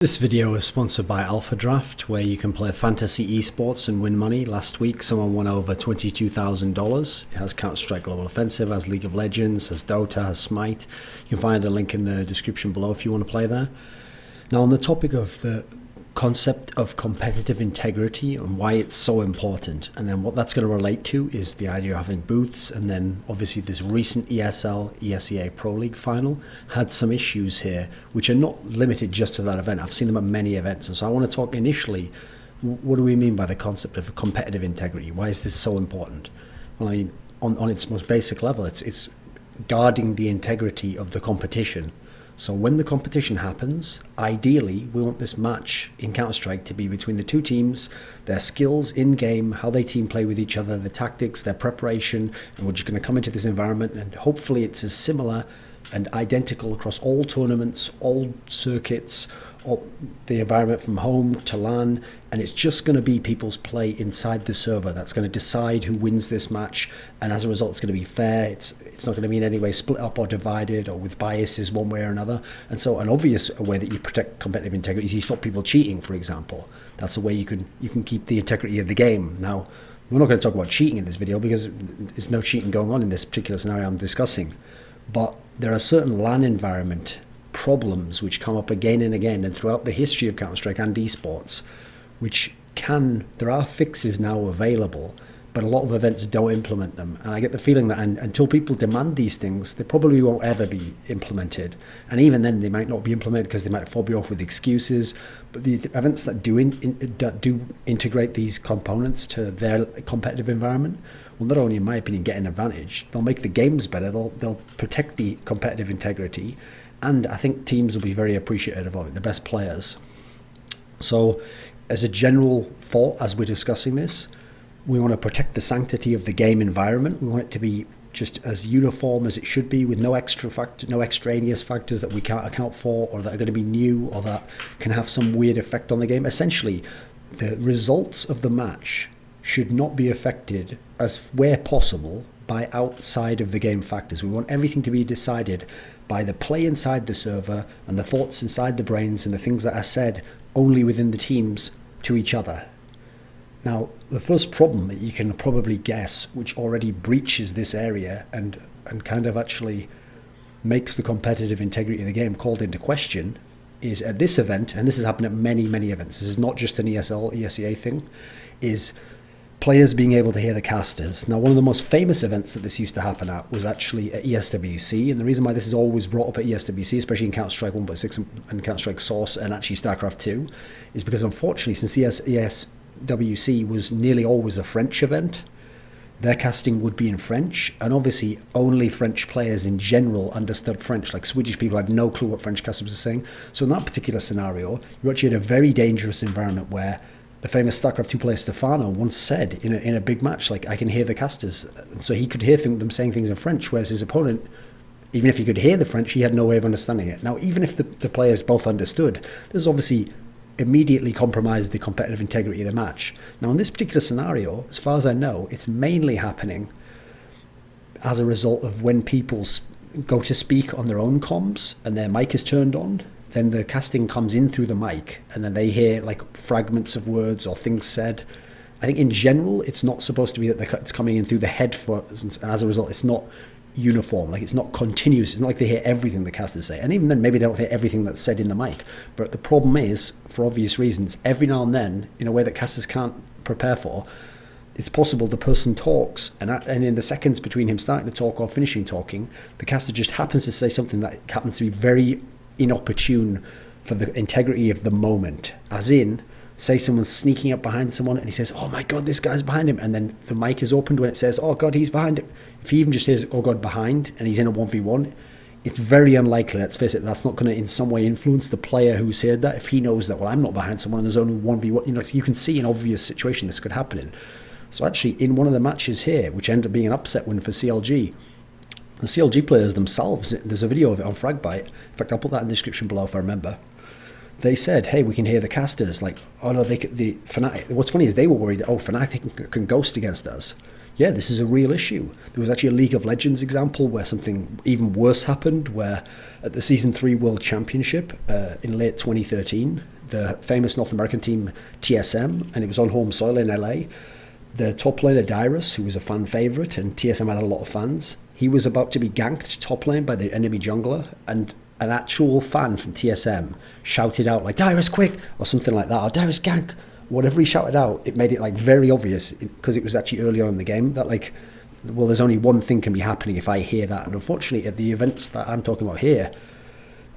This video is sponsored by Alpha Draft, where you can play fantasy esports and win money. Last week, someone won over $22,000. It has Counter-Strike Global Offensive, has League of Legends, has Dota, has Smite. You can find a link in the description below if you want to play there. Now, on the topic of the concept of competitive integrity and why it's so important, and then what that's going to relate to is the idea of having booths, and then obviously this recent ESEA Pro League final had some issues here which are not limited just to that event. I've seen them at many events, and so I want to talk initially, what do we mean by the concept of competitive integrity? Why is this so important? Well, I mean, on its most basic level, it's guarding the integrity of the competition. So when the competition happens, ideally, we want this match in Counter-Strike to be between the two teams, their skills in-game, how they team play with each other, the tactics, their preparation, and we're just going to come into this environment, and hopefully it's as similar and identical across all tournaments, all circuits, or the environment from home to LAN, and it's just going to be people's play inside the server that's going to decide who wins this match, and as a result it's going to be fair. It's not going to be in any way split up or divided or with biases one way or another. And so an obvious way that you protect competitive integrity is you stop people cheating, for example. That's a way you can keep the integrity of the game. Now, we're not going to talk about cheating in this video because there's no cheating going on in this particular scenario I'm discussing, but there are certain LAN environment problems which come up again and again and throughout the history of Counter-Strike and esports, there are fixes now available, but a lot of events don't implement them. And I get the feeling that until people demand these things, they probably won't ever be implemented. And even then, they might not be implemented because they might fob you off with excuses. But the events that do integrate these components to their competitive environment will not only, in my opinion, get an advantage, they'll make the games better, they'll protect the competitive integrity, and I think teams will be very appreciative of it, the best players. So as a general thought, as we're discussing this, we want to protect the sanctity of the game environment. We want it to be just as uniform as it should be, with no extraneous factors that we can't account for, or that are going to be new, or that can have some weird effect on the game. Essentially, the results of the match should not be affected, as where possible, by outside of the game factors. We want everything to be decided by the play inside the server and the thoughts inside the brains and the things that are said only within the teams to each other. Now, the first problem that you can probably guess, which already breaches this area and kind of actually makes the competitive integrity of the game called into question, is at this event, and this has happened at many, many events, this is not just an ESEA thing, is players being able to hear the casters. Now, one of the most famous events that this used to happen at was actually at ESWC, and the reason why this is always brought up at ESWC, especially in Counter-Strike 1.6 and Counter-Strike Source and actually StarCraft 2, is because unfortunately, since ESWC was nearly always a French event, their casting would be in French, and obviously only French players in general understood French. Like Swedish people had no clue what French casters were saying. So in that particular scenario, you actually had a very dangerous environment where the famous StarCraft 2 player Stefano once said in a big match, like, I can hear the casters. And so he could hear them saying things in French, whereas his opponent, even if he could hear the French, he had no way of understanding it. Now, even if the players both understood, this obviously immediately compromised the competitive integrity of the match. Now, in this particular scenario, as far as I know, it's mainly happening as a result of when people go to speak on their own comms and their mic is turned on, then the casting comes in through the mic, and then they hear like fragments of words or things said. I think in general, it's not supposed to be that it's coming in through the headphones, and as a result, it's not uniform, like it's not continuous. It's not like they hear everything the casters say, and even then, maybe they don't hear everything that's said in the mic. But the problem is, for obvious reasons, every now and then, in a way that casters can't prepare for, it's possible the person talks, and in the seconds between him starting to talk or finishing talking, the caster just happens to say something that happens to be very inopportune for the integrity of the moment. As in, say someone's sneaking up behind someone and he says, oh my god, this guy's behind him, and then the mic is opened when it says, oh god, he's behind him. If he even just says, oh god, behind, and he's in a 1v1, it's very unlikely, let's face it, that's not going to in some way influence the player who's heard that. If he knows that, well, I'm not behind someone and there's only 1v1, you can see an obvious situation this could happen in. So actually, in one of the matches here, which ended up being an upset win for CLG, the CLG players themselves, there's a video of it on Fragbite. In fact, I'll put that in the description below if I remember. They said, hey, we can hear the casters. Like, oh no, Fnatic. What's funny is they were worried, oh, Fnatic can ghost against us. yeah, this is a real issue. There was actually a League of Legends example where something even worse happened, where at the Season 3 World Championship in late 2013, the famous North American team TSM, and it was on home soil in LA, the top laner Dyrus, who was a fan favourite, and TSM had a lot of fans, he was about to be ganked top lane by the enemy jungler, and an actual fan from TSM shouted out like, "Dyrus, quick!" or something like that, or "Dyrus, gank!" Whatever he shouted out, it made it like very obvious, because it was actually early on in the game, that like, well, there's only one thing can be happening if I hear that. And unfortunately, at the events that I'm talking about here,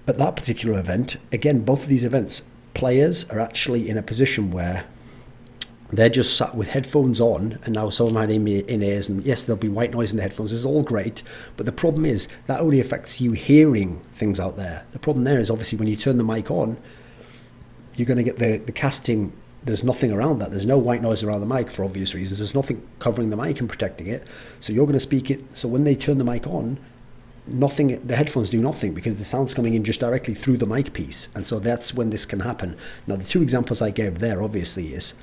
at that particular event, again, both of these events, players are actually in a position where they're just sat with headphones on, and now someone might in ears, and yes, there'll be white noise in the headphones. This is all great, but the problem is that only affects you hearing things out there. The problem there is obviously when you turn the mic on, you're going to get the casting. There's nothing around that. There's no white noise around the mic for obvious reasons. There's nothing covering the mic and protecting it. So you're going to speak it. So when they turn the mic on, nothing. The headphones do nothing because the sound's coming in just directly through the mic piece. And so that's when this can happen. Now, the two examples I gave there obviously is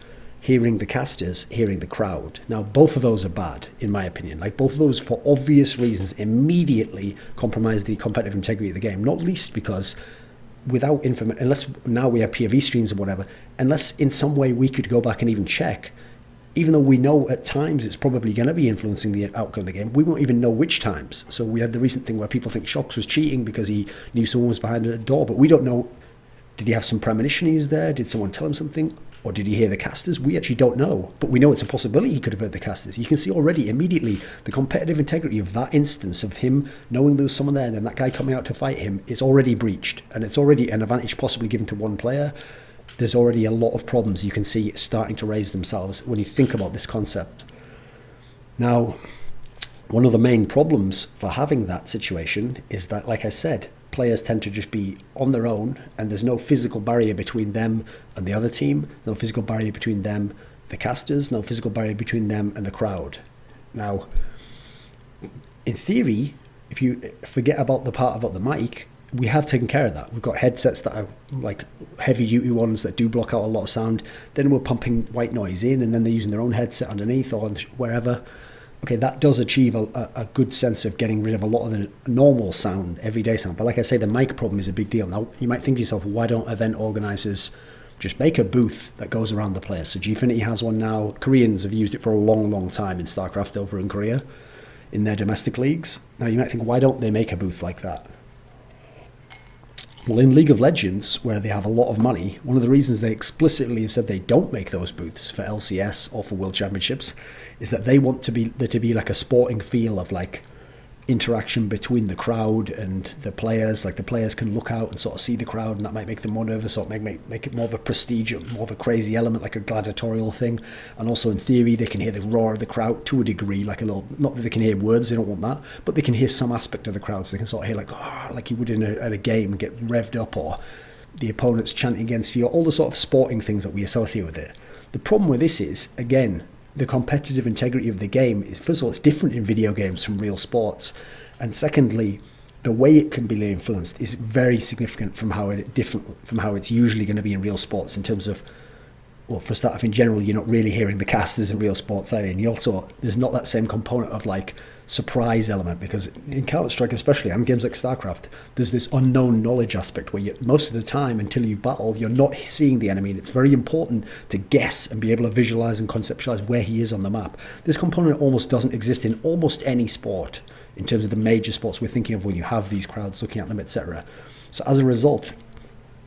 hearing the casters, hearing the crowd. Now, both of those are bad, in my opinion. Like, both of those, for obvious reasons, immediately compromise the competitive integrity of the game. Not least because without information, unless now we have POV streams or whatever, unless in some way we could go back and even check, even though we know at times it's probably going to be influencing the outcome of the game, we won't even know which times. So we had the recent thing where people think Shox was cheating because he knew someone was behind a door, but we don't know, did he have some premonition he's there? Did someone tell him something? Or did he hear the casters? We actually don't know, but we know it's a possibility he could have heard the casters. You can see already immediately the competitive integrity of that instance of him knowing there was someone there and then that guy coming out to fight him is already breached, and it's already an advantage possibly given to one player. There's already a lot of problems you can see starting to raise themselves when you think about this concept. Now, one of the main problems for having that situation is that, like I said, players tend to just be on their own, and there's no physical barrier between them and the other team. There's no physical barrier between them, the casters, no physical barrier between them and the crowd. Now, in theory, if you forget about the part about the mic, we have taken care of that. We've got headsets that are like heavy duty ones that do block out a lot of sound. Then we're pumping white noise in, and then they're using their own headset underneath or wherever. Okay, that does achieve a good sense of getting rid of a lot of the normal sound, everyday sound. But like I say, the mic problem is a big deal. Now, you might think to yourself, why don't event organisers just make a booth that goes around the place? So Gfinity has one now. Koreans have used it for a long, long time in StarCraft over in Korea, in their domestic leagues. Now, you might think, why don't they make a booth like that? Well, in League of Legends, where they have a lot of money, one of the reasons they explicitly have said they don't make those booths for LCS or for World Championships is that they want there to be like a sporting feel of like interaction between the crowd and the players. Like the players can look out and sort of see the crowd, and that might make them more nervous, or make it more of a prestige, more of a crazy element, like a gladiatorial thing. And also in theory, they can hear the roar of the crowd to a degree, like a little, not that they can hear words, they don't want that, but they can hear some aspect of the crowd, so they can sort of hear like, oh, like you would at a game, and get revved up, or the opponent's chanting against you, all the sort of sporting things that we associate with it. The problem with this is, again, the competitive integrity of the game is, first of all, it's different in video games from real sports, and secondly, the way it can be influenced is very significant from how it's usually going to be in real sports. In terms of, well, for start off, in general, you're not really hearing the casters in real sports, are you? And you also, there's not that same component of like surprise element, because in Counter-Strike especially, and games like StarCraft, there's this unknown knowledge aspect where most of the time until you battle, you're not seeing the enemy, and it's very important to guess and be able to visualize and conceptualize where he is on the map. This component almost doesn't exist in almost any sport in terms of the major sports we're thinking of when you have these crowds looking at them, etc. So as a result,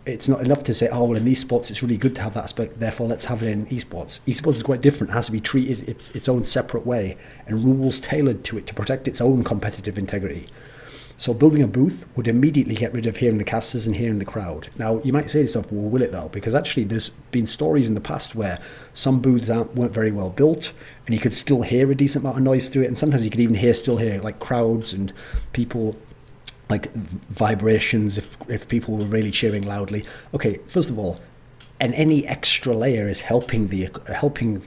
it's not enough to say, oh, well, in these sports it's really good to have that aspect, therefore let's have it in esports. Esports is quite different. It has to be treated its own separate way, and rules tailored to it to protect its own competitive integrity. So building a booth would immediately get rid of hearing the casters and hearing the crowd. Now, you might say to yourself, well, will it though? Because actually there's been stories in the past where some booths weren't very well built, and you could still hear a decent amount of noise through it, and sometimes you could even still hear like crowds and people, like vibrations if people were really cheering loudly. Okay, first of all, and any extra layer is helping the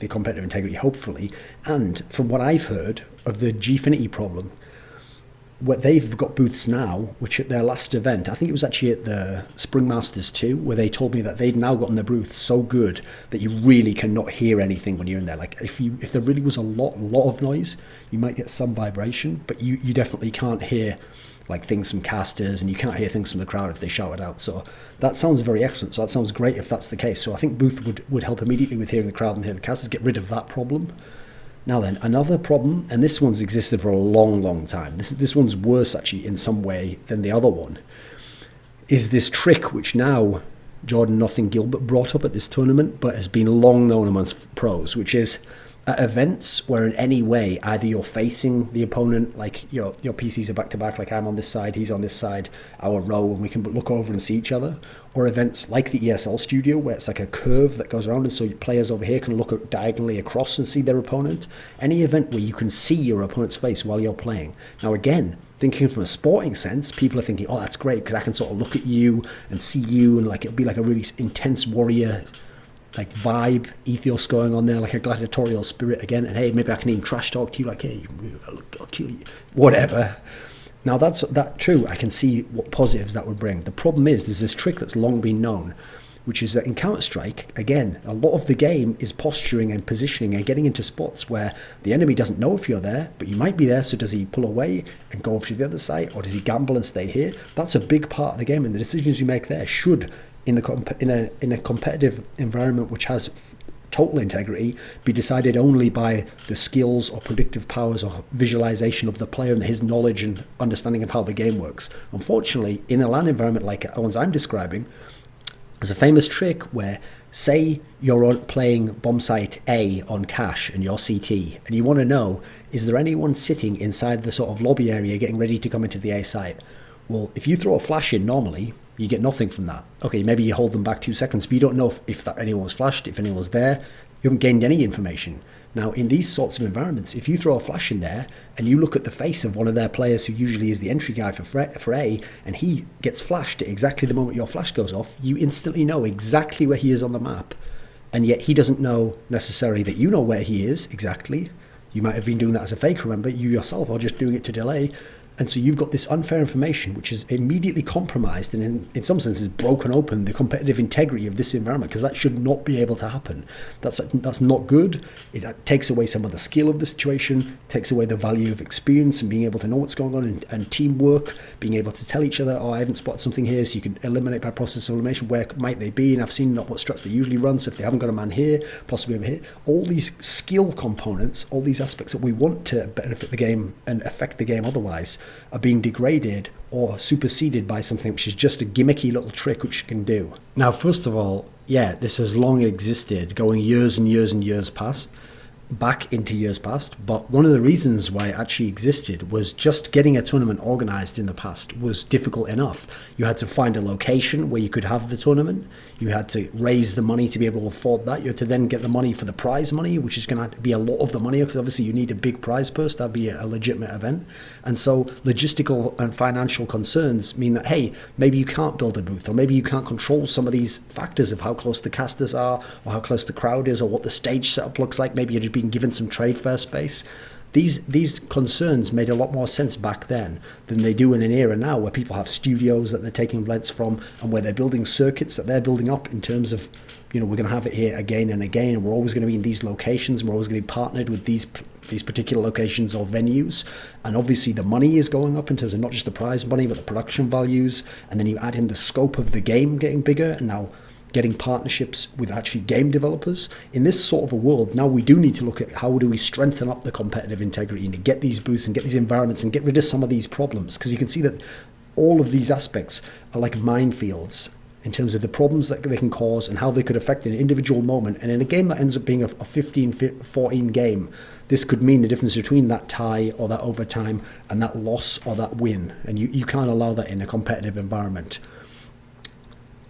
competitive integrity, hopefully. And from what I've heard of the Gfinity problem, what they've got booths now, which at their last event, I think it was actually at the Spring Masters 2, where they told me that they'd now gotten the booths so good that you really cannot hear anything when you're in there. Like if there really was a lot of noise, you might get some vibration, but you definitely can't hear like things from casters, and you can't hear things from the crowd if they shout it out. So that sounds very excellent. So that sounds great if that's the case. So I think booth would help immediately with hearing the crowd and hearing the casters, get rid of that problem. Now then, another problem, and this one's existed for a long time. This one's worse actually in some way than the other one, is this trick which now Jordan Nothing Gilbert brought up at this tournament, but has been long known amongst pros, which is at events where in any way either you're facing the opponent, like your PCs are back to back, like I'm on this side, he's on this side, our row, and we can look over and see each other, or events like the ESL studio where it's like a curve that goes around, and so players over here can look diagonally across and see their opponent. Any event where you can see your opponent's face while you're playing. Now again, thinking from a sporting sense, people are thinking, oh, that's great because I can sort of look at you and see you, and like it'll be like a really intense warrior like vibe, ethos going on there, like a gladiatorial spirit again, and hey, maybe I can even trash talk to you, like, hey, I'll kill you, whatever. Now that's true, I can see what positives that would bring. The problem is there's this trick that's long been known, which is that in Counter-Strike, again, a lot of the game is posturing and positioning and getting into spots where the enemy doesn't know if you're there, but you might be there, so does he pull away and go over to the other side, or does he gamble and stay here? That's a big part of the game, and the decisions you make there should, in a competitive environment which has total integrity, be decided only by the skills or predictive powers or visualization of the player and his knowledge and understanding of how the game works. Unfortunately, in a LAN environment like the ones I'm describing, there's a famous trick where, say you're playing bomb site A on cache and you're CT, and you want to know, is there anyone sitting inside the sort of lobby area getting ready to come into the A site? Well, if you throw a flash in normally, you get nothing from that. Okay, maybe you hold them back 2 seconds, but you don't know if anyone was flashed, if anyone was there. You haven't gained any information. Now, in these sorts of environments, if you throw a flash in there and you look at the face of one of their players who usually is the entry guy for A, and he gets flashed at exactly the moment your flash goes off, you instantly know exactly where he is on the map. And yet he doesn't know necessarily that you know where he is exactly. You might have been doing that as a fake, remember, you yourself are just doing it to delay. And so you've got this unfair information which is immediately compromised and in some senses broken open the competitive integrity of this environment, because that should not be able to happen. That's not good. It takes away some of the skill of the situation, takes away the value of experience and being able to know what's going on, and teamwork, being able to tell each other, oh, I haven't spotted something here, so you can eliminate by process of elimination, where might they be, and I've seen not what struts they usually run, so if they haven't got a man here, possibly over here. All these skill components, all these aspects that we want to benefit the game and affect the game otherwise, are being degraded or superseded by something which is just a gimmicky little trick which you can do. Now, first of all, yeah, this has long existed, going years and years and years past, back into years past, but one of the reasons why it actually existed was just getting a tournament organized in the past was difficult enough. You had to find a location where you could have the tournament, you had to raise the money to be able to afford that, you had to then get the money for the prize money, which is going to be a lot of the money, because obviously you need a big prize purse, that'd be a legitimate event. And so logistical and financial concerns mean that, hey, maybe you can't build a booth, or maybe you can't control some of these factors of how close the casters are, or how close the crowd is, or what the stage setup looks like. Maybe you're just being given some trade fair space. These concerns made a lot more sense back then than they do in an era now where people have studios that they're taking events from, and where they're building circuits that they're building up in terms of, you know, we're going to have it here again and again, and we're always going to be in these locations, and we're always going to be partnered with these particular locations or venues. And obviously the money is going up in terms of not just the prize money but the production values, and then you add in the scope of the game getting bigger, and now getting partnerships with actually game developers. In this sort of a world, now we do need to look at how do we strengthen up the competitive integrity and get these boosts and get these environments and get rid of some of these problems, because you can see that all of these aspects are like minefields in terms of the problems that they can cause and how they could affect an individual moment. And in a game that ends up being a 15-14 game, this could mean the difference between that tie or that overtime and that loss or that win. And you can't allow that in a competitive environment,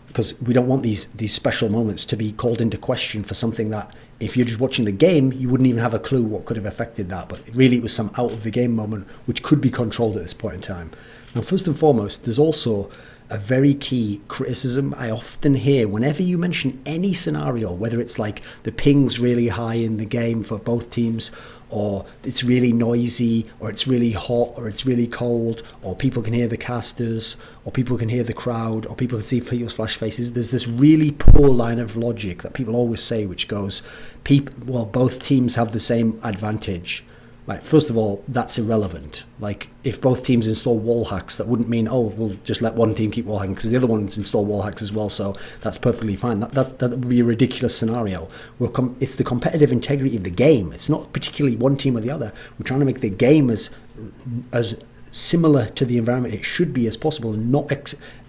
because we don't want these special moments to be called into question for something that, if you're just watching the game, you wouldn't even have a clue what could have affected that. But really, it was some out of the game moment which could be controlled at this point in time. Now, first and foremost, there's also a very key criticism I often hear whenever you mention any scenario, whether it's like the ping's really high in the game for both teams, or it's really noisy, or it's really hot, or it's really cold, or people can hear the casters, or people can hear the crowd, or people can see people's flash faces. There's this really poor line of logic that people always say, which goes, both teams have the same advantage. Like, first of all, that's irrelevant. Like, if both teams install wall hacks, that wouldn't mean, we'll just let one team keep wall hacking because the other ones install wall hacks as well, so that's perfectly fine. That would be a ridiculous scenario. It's the competitive integrity of the game. It's not particularly one team or the other. We're trying to make the game as similar to the environment it should be as possible, and not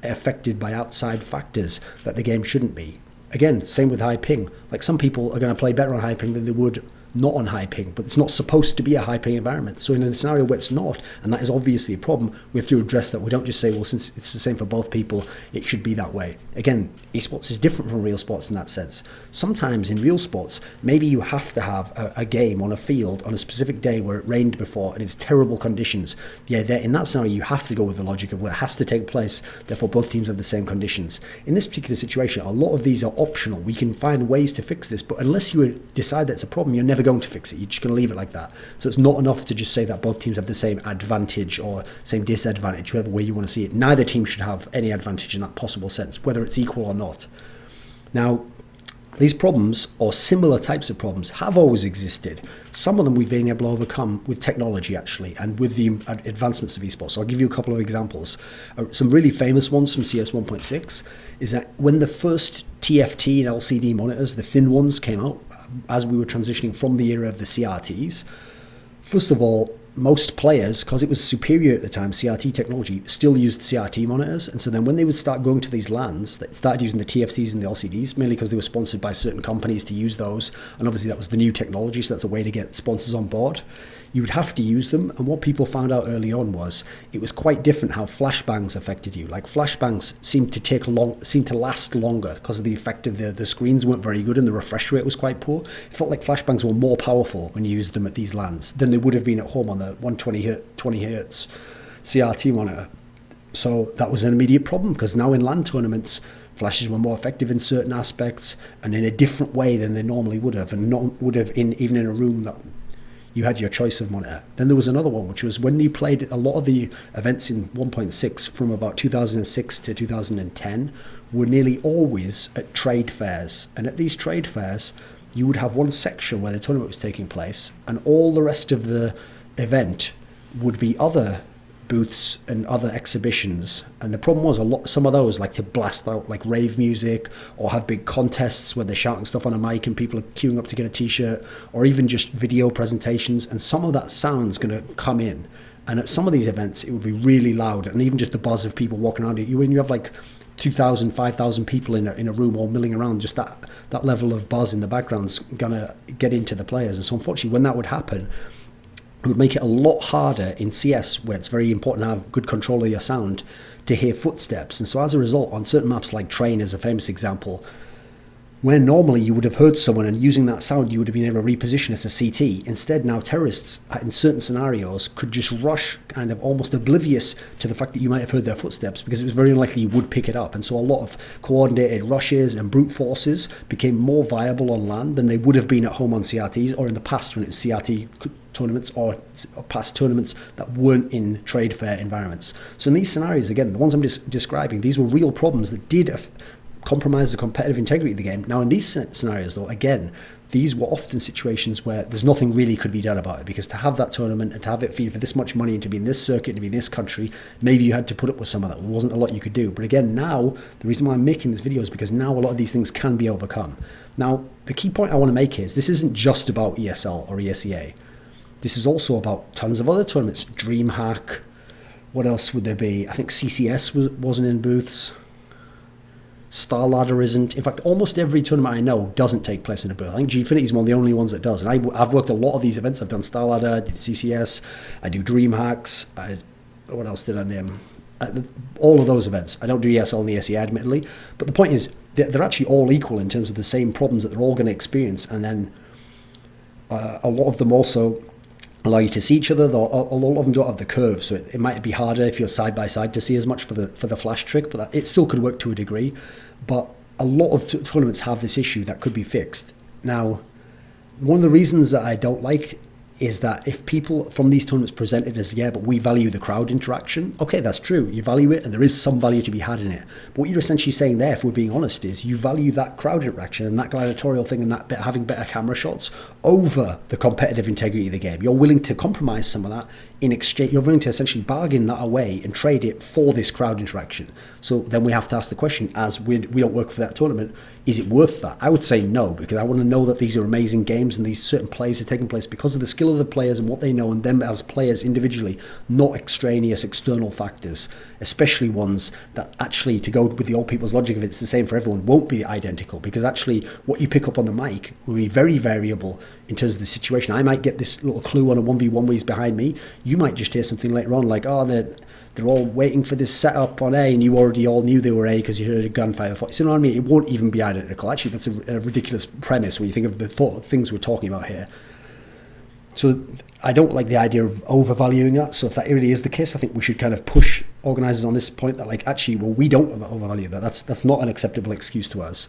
affected by outside factors that the game shouldn't be. Again, same with high ping. Like, some people are going to play better on high ping than they would not on high ping, but it's not supposed to be a high ping environment. So in a scenario where it's not, and that is obviously a problem, we have to address that. We don't just say, well, since it's the same for both people, it should be that way. Again, esports is different from real sports in that sense. Sometimes in real sports, maybe you have to have a game on a field on a specific day where it rained before and it's terrible conditions. Yeah, in that scenario, you have to go with the logic of what has to take place, therefore both teams have the same conditions. In this particular situation, a lot of these are optional. We can find ways to fix this, but unless you decide that it's a problem, you're never going to fix it. You're just going to leave it like that. So it's not enough to just say that both teams have the same advantage or same disadvantage, whatever way you want to see it. Neither team should have any advantage in that possible sense, whether it's equal or not. Now, these problems, or similar types of problems, have always existed. Some of them we've been able to overcome with technology, actually, and with the advancements of esports. So I'll give you a couple of examples. Some really famous ones from CS 1.6 is that when the first TFT and LCD monitors, the thin ones, came out, as we were transitioning from the era of the CRTs, first of all, most players, because it was superior at the time, CRT technology, still used CRT monitors. And so then when they would start going to these LANs, they started using the TFCs and the LCDs, mainly because they were sponsored by certain companies to use those. And obviously that was the new technology, so that's a way to get sponsors on board. You would have to use them. And what people found out early on was it was quite different how flashbangs affected you. Like, flashbangs seemed to last longer because of the effect of the screens weren't very good and the refresh rate was quite poor. It felt like flashbangs were more powerful when you used them at these LANs than they would have been at home on the 120 Hertz CRT monitor. So that was an immediate problem, because now in LAN tournaments, flashes were more effective in certain aspects and in a different way than they normally would have, and not would have even in a room that you had your choice of monitor. Then there was another one, which was when you played a lot of the events in 1.6 from about 2006 to 2010 were nearly always at trade fairs. And at these trade fairs, you would have one section where the tournament was taking place, and all the rest of the event would be other booths and other exhibitions. And the problem was some of those like to blast out like rave music, or have big contests where they're shouting stuff on a mic and people are queuing up to get a t-shirt, or even just video presentations, and some of that sound's going to come in. And at some of these events it would be really loud, and even just the buzz of people walking around it, when you have like 2,000, 5,000 people in a room all milling around, just that level of buzz in the background's gonna get into the players. And so unfortunately when that would happen, it would make it a lot harder in CS, where it's very important to have good control of your sound, to hear footsteps. And so as a result, on certain maps like Train is a famous example, where normally you would have heard someone and using that sound you would have been able to reposition as a CT. Instead, now terrorists in certain scenarios could just rush, kind of almost oblivious to the fact that you might have heard their footsteps, because it was very unlikely you would pick it up. And so a lot of coordinated rushes and brute forces became more viable on LAN than they would have been at home on CRTs, or in the past when it was CRT tournaments or past tournaments that weren't in trade fair environments. So in these scenarios, again, the ones I'm just describing, these were real problems that did compromise the competitive integrity of the game. Now in these scenarios though, again, these were often situations where there's nothing really could be done about it, because to have that tournament and to have it feed for this much money and to be in this circuit and to be in this country, maybe you had to put up with some of that. There wasn't a lot you could do. But again, now, the reason why I'm making this video is because now a lot of these things can be overcome. Now, the key point I want to make is this isn't just about ESL or ESEA. This is also about tons of other tournaments. DreamHack, what else would there be? I think CCS wasn't in booths. StarLadder isn't. In fact, almost every tournament I know doesn't take place in a booth. I think Gfinity is one of the only ones that does. And I've worked a lot of these events. I've done StarLadder, I did CCS, I do DreamHacks. What else did I name? All of those events. I don't do ESL and ESEA, admittedly. But the point is, they're actually all equal in terms of the same problems that they're all going to experience. And then a lot of them also allow you to see each other, though a lot of them don't have the curve, so it might be harder if you're side by side to see as much for the flash trick, but it still could work to a degree. But a lot of tournaments have this issue that could be fixed. Now, one of the reasons that I don't like is that if people from these tournaments presented as, yeah, but we value the crowd interaction, okay, that's true. You value it and there is some value to be had in it. But what you're essentially saying there, if we're being honest, is you value that crowd interaction and that gladiatorial thing and that having better camera shots over the competitive integrity of the game. You're willing to compromise some of that in exchange. You're willing to essentially bargain that away and trade it for this crowd interaction. So then we have to ask the question, as we don't work for that tournament, is it worth that? I would say no, because I want to know that these are amazing games and these certain plays are taking place because of the skill of the players and what they know, and them as players individually, not extraneous external factors, especially ones that actually, to go with the old people's logic of it's the same for everyone, won't be identical, because actually what you pick up on the mic will be very variable in terms of the situation. I might get this little clue on a 1v1 where he's behind me. You might just hear something later on like, oh, they're all waiting for this setup on A, and you already all knew they were A because you heard a gunfire. You know what I mean? It won't even be identical. Actually, that's a ridiculous premise when you think of the things we're talking about here. So I don't like the idea of overvaluing that. So if that really is the case, I think we should kind of push organisers on this point that, like, actually, well, we don't overvalue that. That's not an acceptable excuse to us.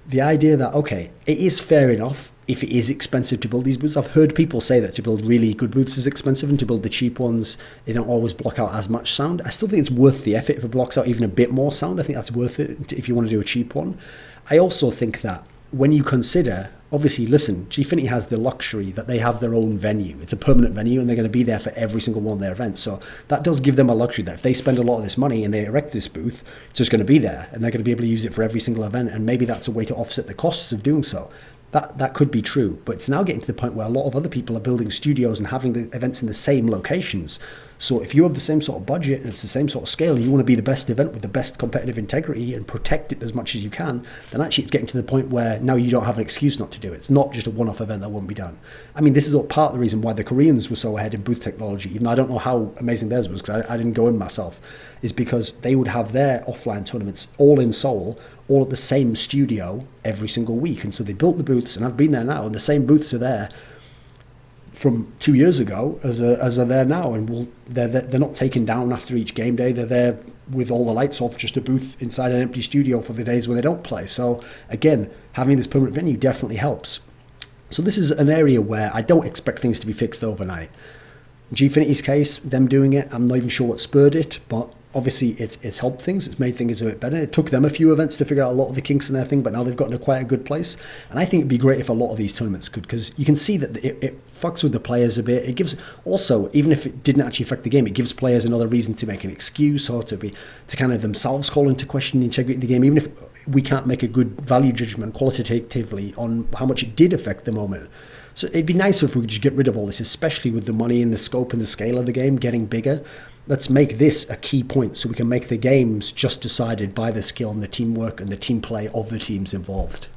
The idea that, okay, it is fair enough if it is expensive to build these booths. I've heard people say that to build really good booths is expensive, and to build the cheap ones, they don't always block out as much sound. I still think it's worth the effort if it blocks out even a bit more sound. I think that's worth it if you want to do a cheap one. I also think that when you consider, obviously, listen, Gfinity has the luxury that they have their own venue. It's a permanent venue and they're going to be there for every single one of their events. So that does give them a luxury that if they spend a lot of this money and they erect this booth, it's just going to be there and they're going to be able to use it for every single event. And maybe that's a way to offset the costs of doing so. That could be true, but it's now getting to the point where a lot of other people are building studios and having the events in the same locations. So if you have the same sort of budget and it's the same sort of scale, and you want to be the best event with the best competitive integrity and protect it as much as you can, then actually it's getting to the point where now you don't have an excuse not to do it. It's not just a one-off event that won't be done. I mean, this is all part of the reason why the Koreans were so ahead in booth technology, even though I don't know how amazing theirs was because I didn't go in myself, is because they would have their offline tournaments all in Seoul, all at the same studio every single week. And so they built the booths, and I've been there now, and the same booths are there from 2 years ago as are there now, and they're not taken down after each game day. They're there with all the lights off, just a booth inside an empty studio for the days where they don't play. So again, having this permanent venue definitely helps. So this is an area where I don't expect things to be fixed overnight. Gfinity's case, them doing it, I'm not even sure what spurred it, but obviously it's helped things. It's made things a bit better. It took them a few events to figure out a lot of the kinks in their thing, but now they've gotten to quite a good place. And I think it'd be great if a lot of these tournaments could, because you can see that it fucks with the players a bit. It gives also, even if it didn't actually affect the game, it gives players another reason to make an excuse or to kind of themselves call into question the integrity of the game, even if we can't make a good value judgment qualitatively on how much it did affect the moment. So it'd be nicer if we could just get rid of all this, especially with the money and the scope and the scale of the game getting bigger. Let's make this a key point so we can make the games just decided by the skill and the teamwork and the team play of the teams involved.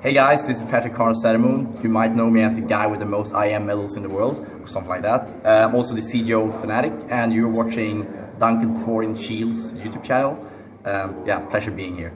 Hey guys, this is Patrick Carnes-Sattermoon. You might know me as the guy with the most IM medals in the world, or something like that. I'm also the CGO of Fnatic, and you're watching Duncan Thorin Shields YouTube channel. Yeah, pleasure being here.